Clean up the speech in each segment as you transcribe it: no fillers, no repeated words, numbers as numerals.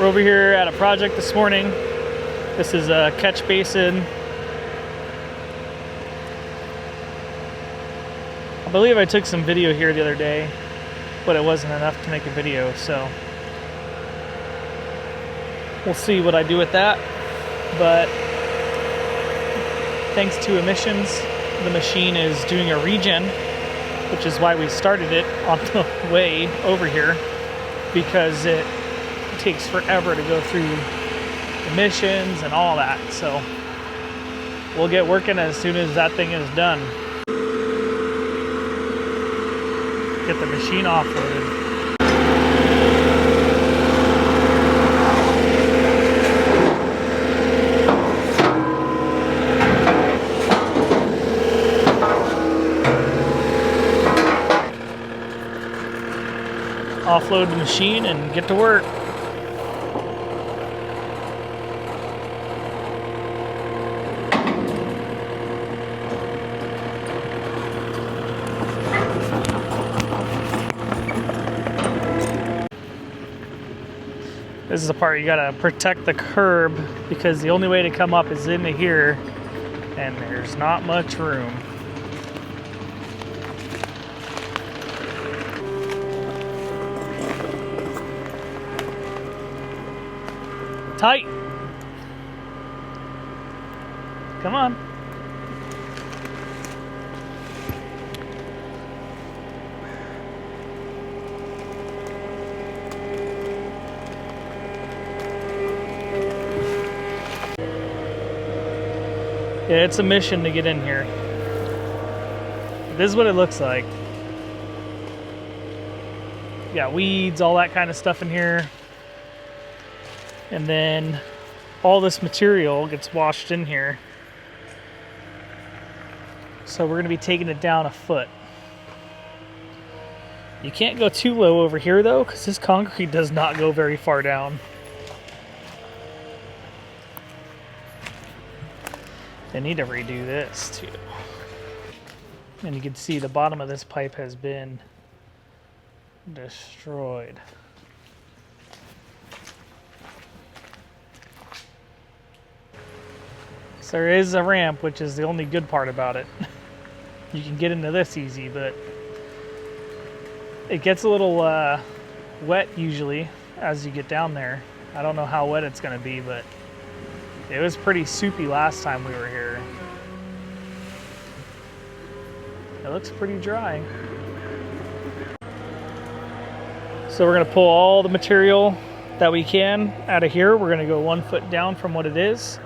We're over here at a project this morning. This is a catch basin. I believe I took some video here the other day, but it wasn't enough to make a video, so we'll see what I do with that. But thanks to emissions, the machine is doing a regen, which is why we started it on the way over here, because it takes forever to go through emissions and all that. So we'll get working as soon as that thing is done. Get the machine offloaded. Offload the machine and get to work. This is the part you gotta protect the curb, because the only way to come up is into here and there's not much room. Tight. Come on. Yeah, it's a mission to get in here. This is what it looks like. You got weeds, all that kind of stuff in here. And then all this material gets washed in here. So we're gonna be taking it down a foot. You can't go too low over here though, because this concrete does not go very far down. They need to redo this too. And you can see the bottom of this pipe has been destroyed. So there is a ramp, which is the only good part about it. You can get into this easy, but it gets a little wet usually as you get down there. I don't know how wet it's gonna be, but it was pretty soupy last time we were here. It looks pretty dry. So we're gonna pull all the material that we can out of here. We're gonna go 1 foot down from what it is.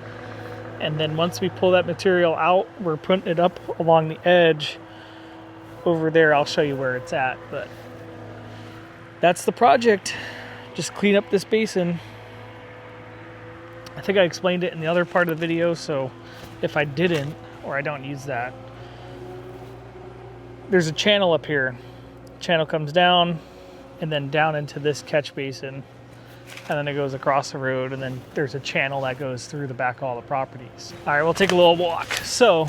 And then once we pull that material out, we're putting it up along the edge over there. I'll show you where it's at, but that's the project. Just clean up this basin. I think I explained it in the other part of the video, so if I didn't, or I don't use that, there's a channel up here. Channel comes down and then down into this catch basin, and then it goes across the road, and then there's a channel that goes through the back of all the properties. All right, we'll take a little walk. So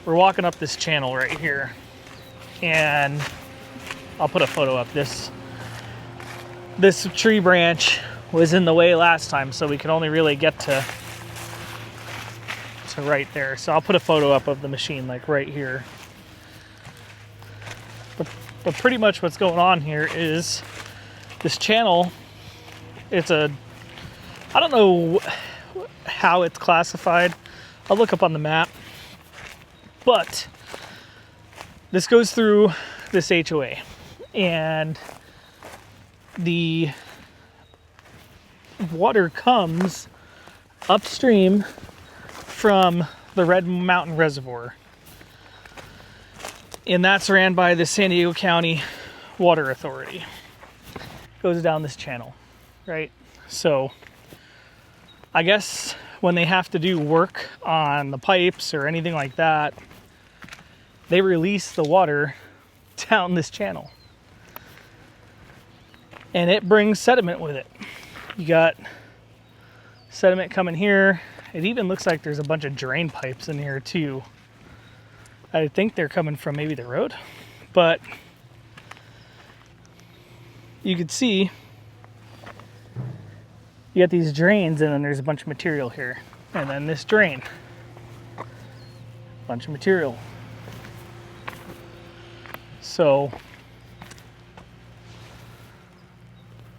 we're walking up this channel right here, and I'll put a photo up. This tree branch was in the way last time, so we could only really get to right there. So I'll put a photo up of the machine like right here. But pretty much what's going on here is this channel, I don't know how it's classified. I'll look up on the map. But this goes through this HOA, and the water comes upstream from the Red Mountain Reservoir. And that's ran by the San Diego County Water Authority. Goes down this channel, right? So I guess when they have to do work on the pipes or anything like that, they release the water down this channel. And it brings sediment with it. You got sediment coming here. It even looks like there's a bunch of drain pipes in here too. I think they're coming from maybe the road, but you could see you got these drains, and then there's a bunch of material here. And then this drain, bunch of material. So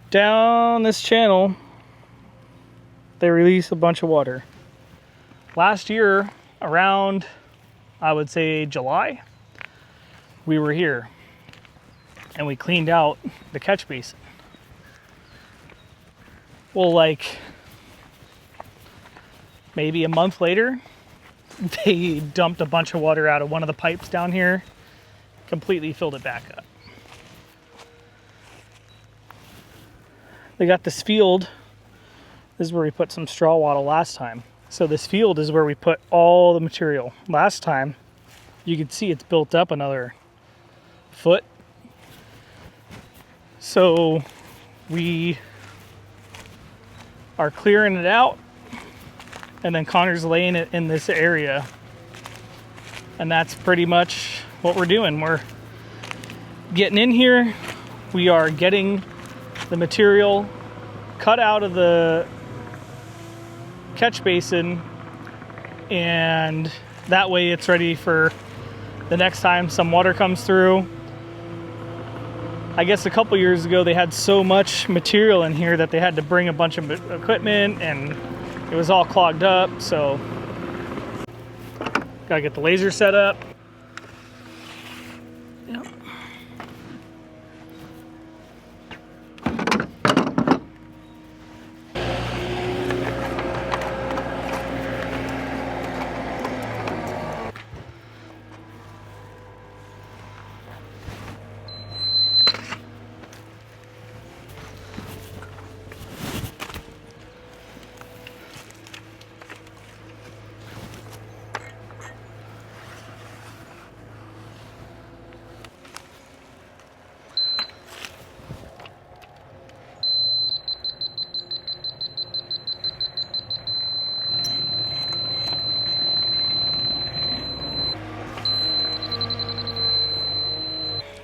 down this channel, they release a bunch of water. Last year, around, I would say July, we were here and we cleaned out the catch basin. Well, like maybe a month later, they dumped a bunch of water out of one of the pipes down here, completely filled it back up. They got this field. This is where we put some straw wattle last time. So this field is where we put all the material. Last time, you can see it's built up another foot. So we are clearing it out, and then Connor's laying it in this area. And that's pretty much what we're doing. We're getting in here. We are getting the material cut out of the catch basin, and that way it's ready for the next time some water comes through. I guess a couple years ago they had so much material in here that they had to bring a bunch of equipment, and it was all clogged up. So gotta get the laser set up. Yep.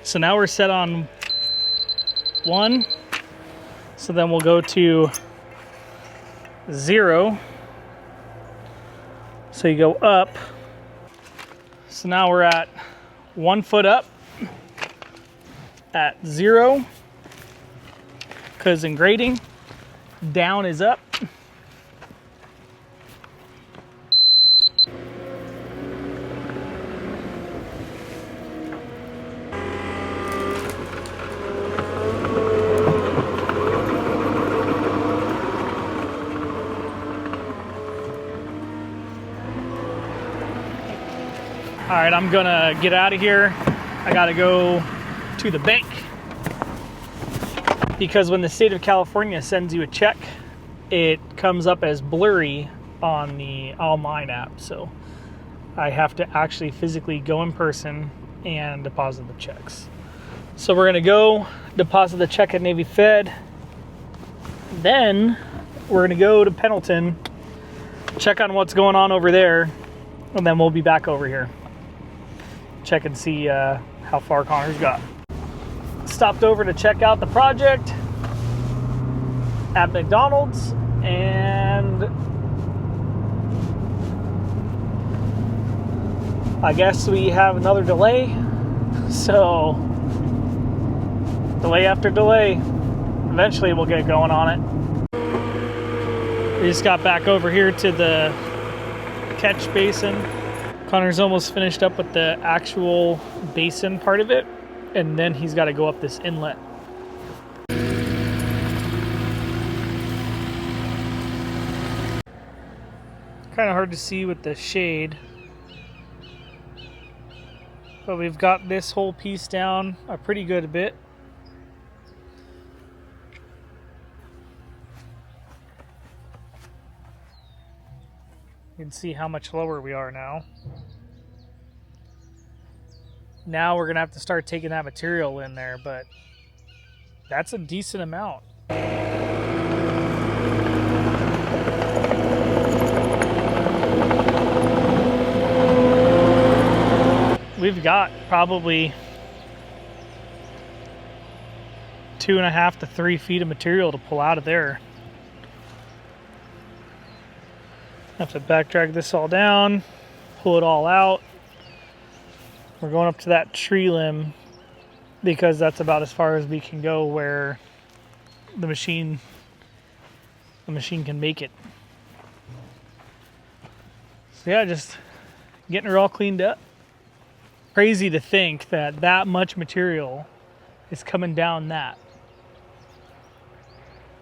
So now we're set on 1. So then we'll go to 0. So you go up. So now we're at 1 foot up at 0, because in grading, down is up. All right, I'm gonna get out of here. I gotta go to the bank, because when the state of California sends you a check, it comes up as blurry on the online app. So I have to actually physically go in person and deposit the checks. So we're gonna go deposit the check at Navy Fed. Then we're gonna go to Pendleton, check on what's going on over there, and then we'll be back over here. Check and see how far Connor's got. Stopped over to check out the project at McDonald's, and I guess we have another delay. So delay after delay. Eventually we'll get going on it. We just got back over here to the catch basin. Connor's almost finished up with the actual basin part of it, and then he's got to go up this inlet. Kind of hard to see with the shade, but we've got this whole piece down a pretty good bit. You can see how much lower we are now. Now we're gonna have to start taking that material in there, but that's a decent amount. We've got probably 2.5 to 3 feet of material to pull out of there. Have to back drag this all down, pull it all out. We're going up to that tree limb because that's about as far as we can go where the machine can make it. So yeah, just getting her all cleaned up. Crazy to think that that much material is coming down that.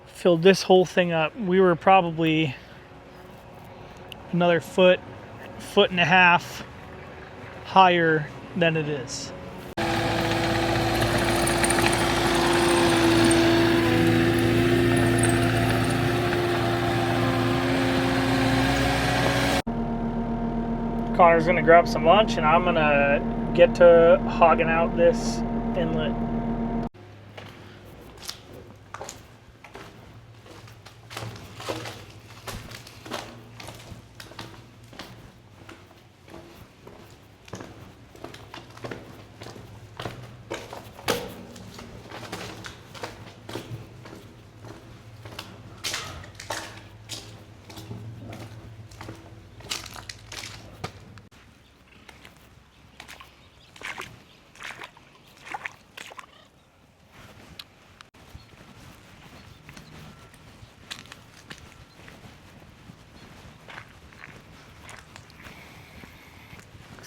Filled this whole thing up. We were probably another foot and a half higher than it is. Connor's gonna grab some lunch and I'm gonna get to hogging out this inlet.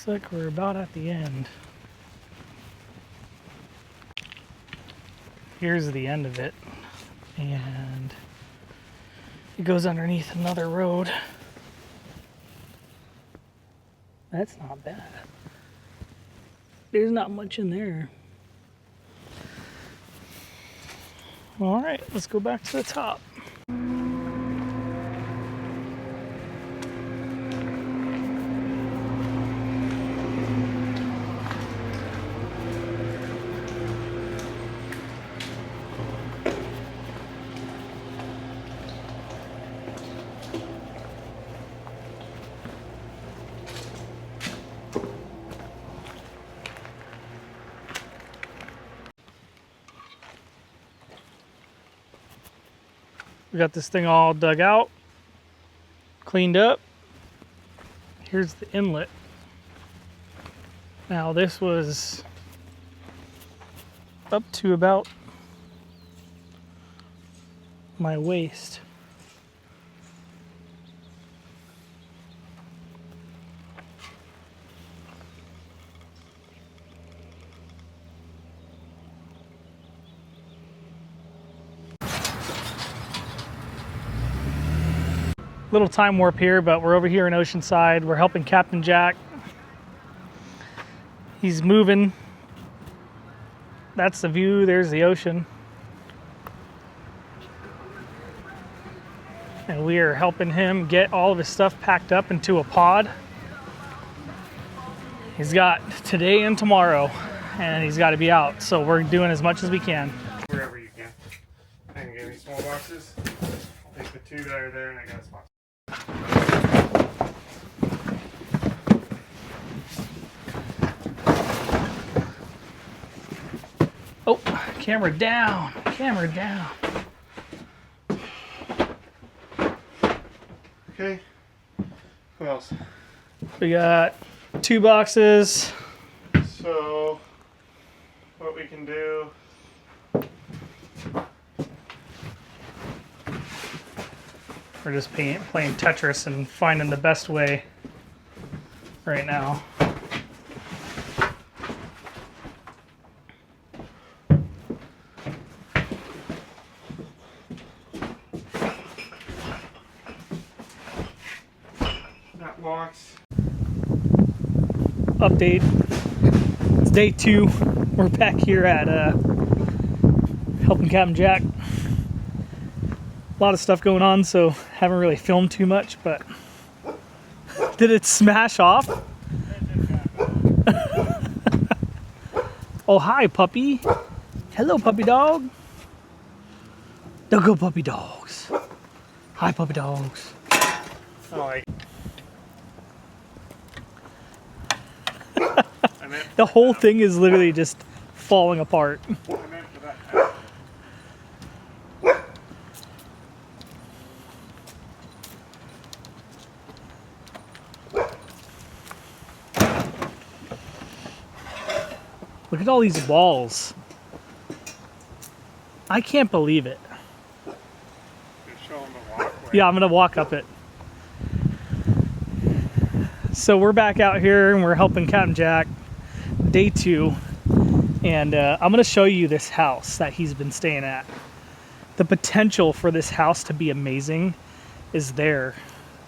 Looks like we're about at the end. Here's the end of it, and it goes underneath another road. That's not bad. There's not much in there. All right, let's go back to the top. We got this thing all dug out, cleaned up. Here's the inlet. Now this was up to about my waist. Little time warp here, but we're over here in Oceanside. We're helping Captain Jack. He's moving. That's the view. There's the ocean. And we are helping him get all of his stuff packed up into a pod. He's got today and tomorrow, and he's got to be out. So we're doing as much as we can. Wherever you can. I can give you small boxes. I'll take the two that are there and I got a spot. Oh, camera down, camera down. Okay, who else? We got 2 boxes. So, what we can do, We're just playing Tetris and finding the best way right now. that box. Update. It's day 2. We're back here at helping Captain Jack. A lot of stuff going on, so haven't really filmed too much, but did it smash off? Oh, hi, puppy. Hello, puppy dog. Don't go, puppy dogs. Hi, puppy dogs. Oh, The whole thing is literally just falling apart. I meant for that. Look at all these walls. I can't believe it. You're showing the walkway. Yeah, I'm gonna walk up it. So we're back out here and we're helping Captain Jack, day 2. And I'm gonna show you this house that he's been staying at. The potential for this house to be amazing is there.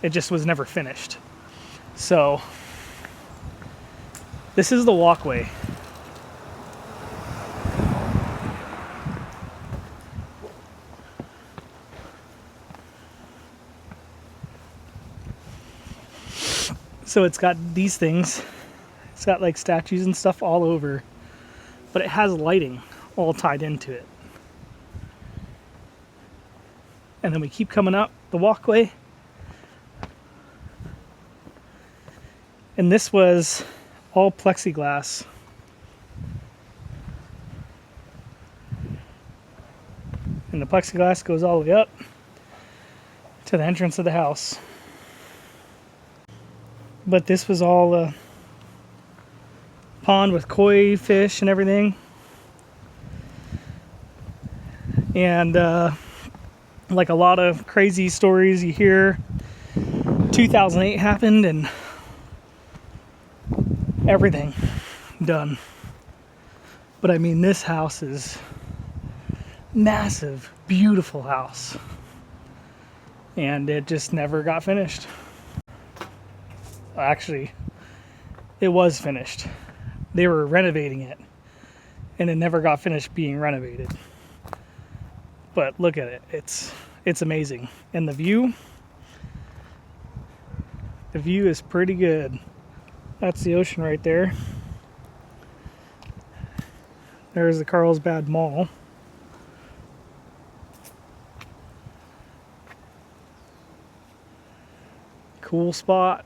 It just was never finished. So this is the walkway. So it's got these things. It's got like statues and stuff all over, but it has lighting all tied into it. And then we keep coming up the walkway. And this was all plexiglass. And the plexiglass goes all the way up to the entrance of the house. But this was all a pond with koi fish and everything. And like a lot of crazy stories you hear, 2008 happened and everything done. But I mean, this house is massive, beautiful house. And it just never got finished. Actually, it was finished. They were renovating it and it never got finished being renovated. But look at it. It's amazing. And the view is pretty good. That's the ocean right there. There's the Carlsbad Mall. Cool spot.